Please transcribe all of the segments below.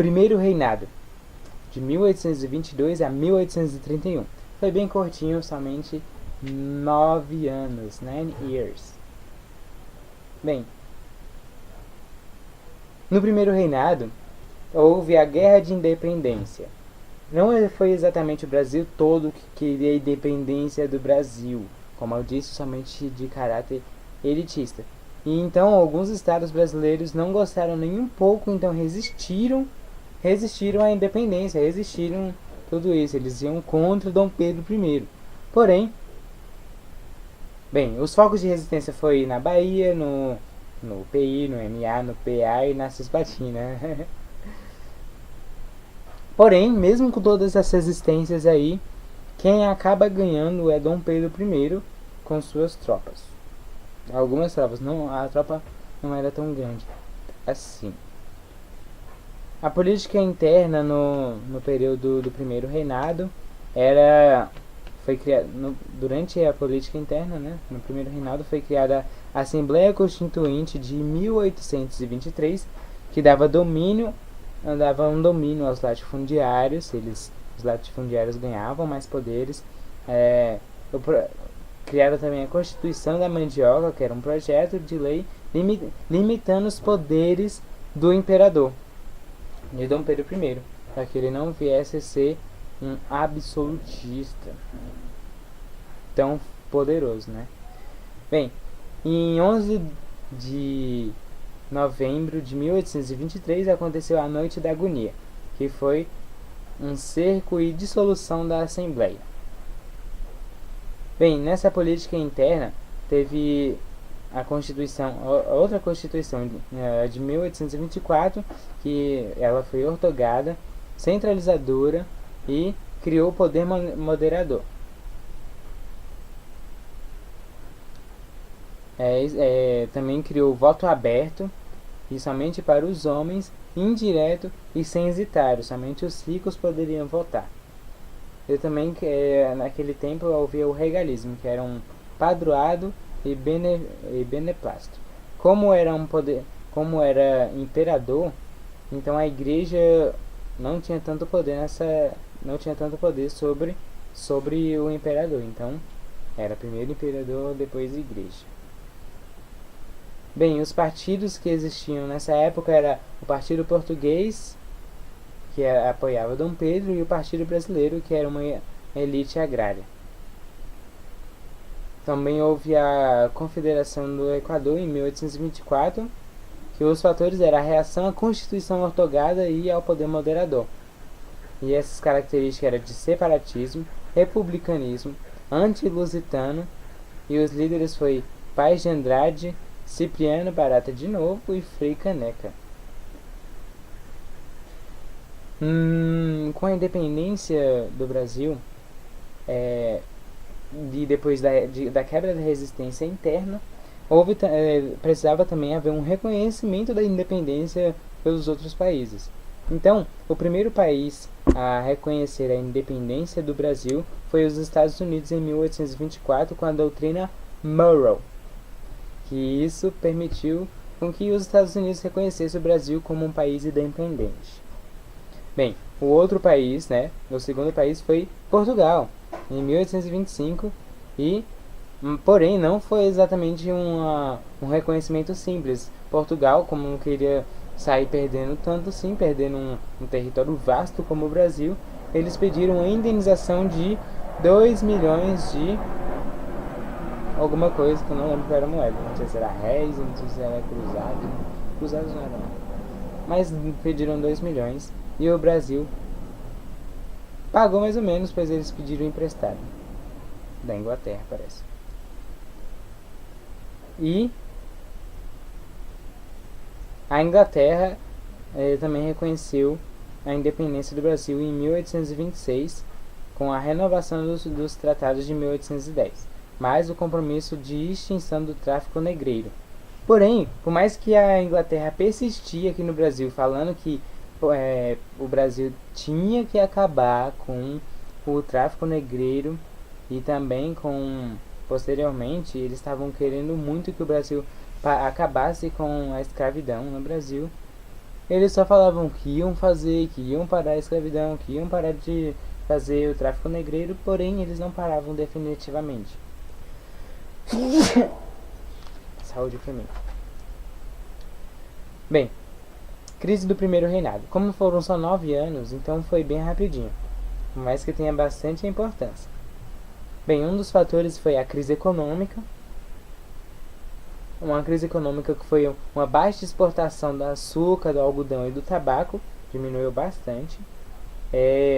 primeiro reinado, de 1822 a 1831. Foi bem curtinho, somente 9 anos, 9 years. Bem, no primeiro reinado, houve a Guerra de Independência. Não foi exatamente o Brasil todo que queria a independência do Brasil, como eu disse, somente de caráter elitista. E então alguns estados brasileiros não gostaram nem um pouco, então resistiram à independência, resistiram tudo isso. Eles iam contra Dom Pedro I. Porém, bem, os focos de resistência foi na Bahia, no PI, no MA, no PA e na Cisplatina. Porém, mesmo com todas essas resistências aí, quem acaba ganhando é Dom Pedro I com suas tropas. Algumas tropas, a tropa não era tão grande assim. A política interna no período do primeiro reinado foi criada durante a política interna, né? No primeiro reinado foi criada a Assembleia Constituinte de 1823, que dava um domínio aos latifundiários. Os latifundiários ganhavam mais poderes. Criaram também a Constituição da Mandioca, que era um projeto de lei limitando os poderes do imperador, de Dom Pedro I, para que ele não viesse a ser um absolutista tão poderoso, né? Bem, em 11 de novembro de 1823 aconteceu a Noite da Agonia, que foi um cerco e dissolução da Assembleia. Bem, nessa política interna teve a outra Constituição de 1824, que ela foi ortogada, centralizadora e criou o poder moderador. Também criou o voto aberto, e somente para os homens, indireto e censitário, somente os ricos poderiam votar. E também, naquele tempo, havia o regalismo, que era um padroado e beneplácito. Como era imperador, então a igreja não tinha tanto poder sobre o imperador. Então, era primeiro imperador, depois igreja. Bem, os partidos que existiam nessa época era o Partido Português, que apoiava Dom Pedro, e o Partido Brasileiro, que era uma elite agrária. Também houve a Confederação do Equador em 1824, que os fatores eram a reação à Constituição ortogada e ao poder moderador. E essas características eram de separatismo, republicanismo, anti-lusitano, e os líderes foi Paes de Andrade, Cipriano Barata de Novo e Frei Caneca. Com a independência do Brasil, depois da quebra da resistência interna, precisava também haver um reconhecimento da independência pelos outros países. Então, o primeiro país a reconhecer a independência do Brasil foi os Estados Unidos em 1824, com a doutrina Monroe, que isso permitiu com que os Estados Unidos reconhecessem o Brasil como um país independente. Bem, o outro país, o segundo país foi Portugal, em 1825, porém não foi exatamente um reconhecimento simples. Portugal, como não queria sair perdendo tanto, sim, perdendo um território vasto como o Brasil, eles pediram uma indenização de 2 milhões de alguma coisa, que eu não lembro qual era a moeda, não sei se era réis, não sei se era cruzados não era não. Mas pediram 2 milhões e o Brasil pagou mais ou menos, pois eles pediram emprestado da Inglaterra, parece. E a Inglaterra também reconheceu a independência do Brasil em 1826, com a renovação dos tratados de 1810, mais o compromisso de extinção do tráfico negreiro. Porém, por mais que a Inglaterra persistia aqui no Brasil, falando que o Brasil tinha que acabar com o tráfico negreiro e também posteriormente, eles estavam querendo muito que o Brasil acabasse com a escravidão no Brasil. eles só falavam que iam fazer, que iam parar a escravidão, que iam parar de fazer o tráfico negreiro, porém eles não paravam definitivamente. Saúde pra mim. Bem, crise do primeiro reinado. Como foram só 9 anos, então foi bem rapidinho, mas que tenha bastante importância. Bem, um dos fatores foi a crise econômica. Uma crise econômica que foi uma baixa exportação do açúcar, do algodão e do tabaco, diminuiu bastante.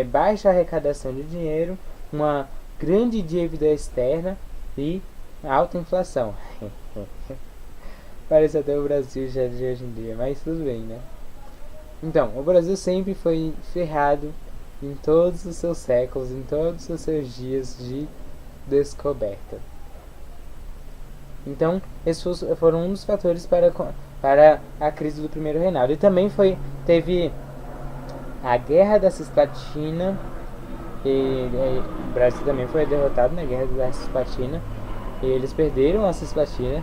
Baixa arrecadação de dinheiro, uma grande dívida externa e alta inflação. Parece até o Brasil já de hoje em dia, mas tudo bem, né? Então, o Brasil sempre foi ferrado em todos os seus séculos, em todos os seus dias de descoberta. Então, esses foram um dos fatores para a crise do primeiro reinado. E também teve a Guerra da Cisplatina, e o Brasil também foi derrotado na Guerra da Cisplatina, e eles perderam a Cisplatina.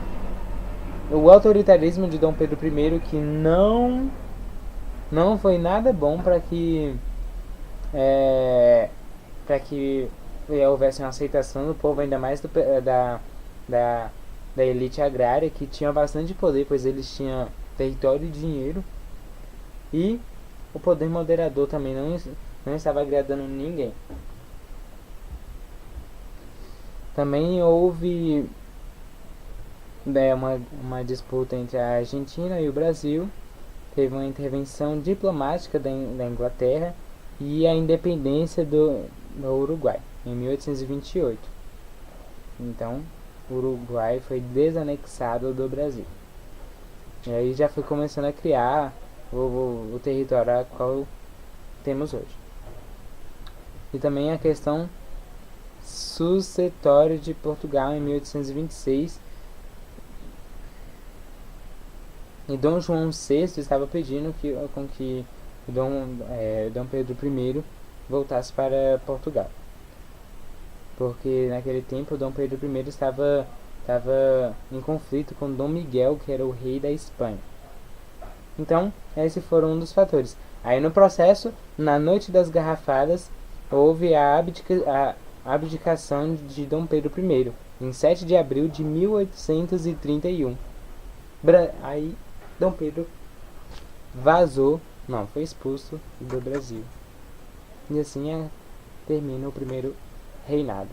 O autoritarismo de Dom Pedro I, que não foi nada bom para que houvesse uma aceitação do povo, ainda mais da elite agrária, que tinha bastante poder, pois eles tinham território e dinheiro, e o poder moderador também não estava agradando ninguém. Também houve uma disputa entre a Argentina e o Brasil, teve uma intervenção diplomática da Inglaterra e a independência do Uruguai, em 1828. Então, o Uruguai foi desanexado do Brasil. E aí já foi começando a criar o território a qual temos hoje. E também a questão sucessória de Portugal em 1826. E Dom João VI estava pedindo que Dom Pedro I voltasse para Portugal, porque naquele tempo Dom Pedro I estava em conflito com Dom Miguel, que era o rei da Espanha. Então, esses foram um dos fatores. Aí no processo, na noite das garrafadas, houve a abdicação de Dom Pedro I, em 7 de abril de 1831. Aí Dom Pedro foi expulso do Brasil. E assim termina o primeiro reinado.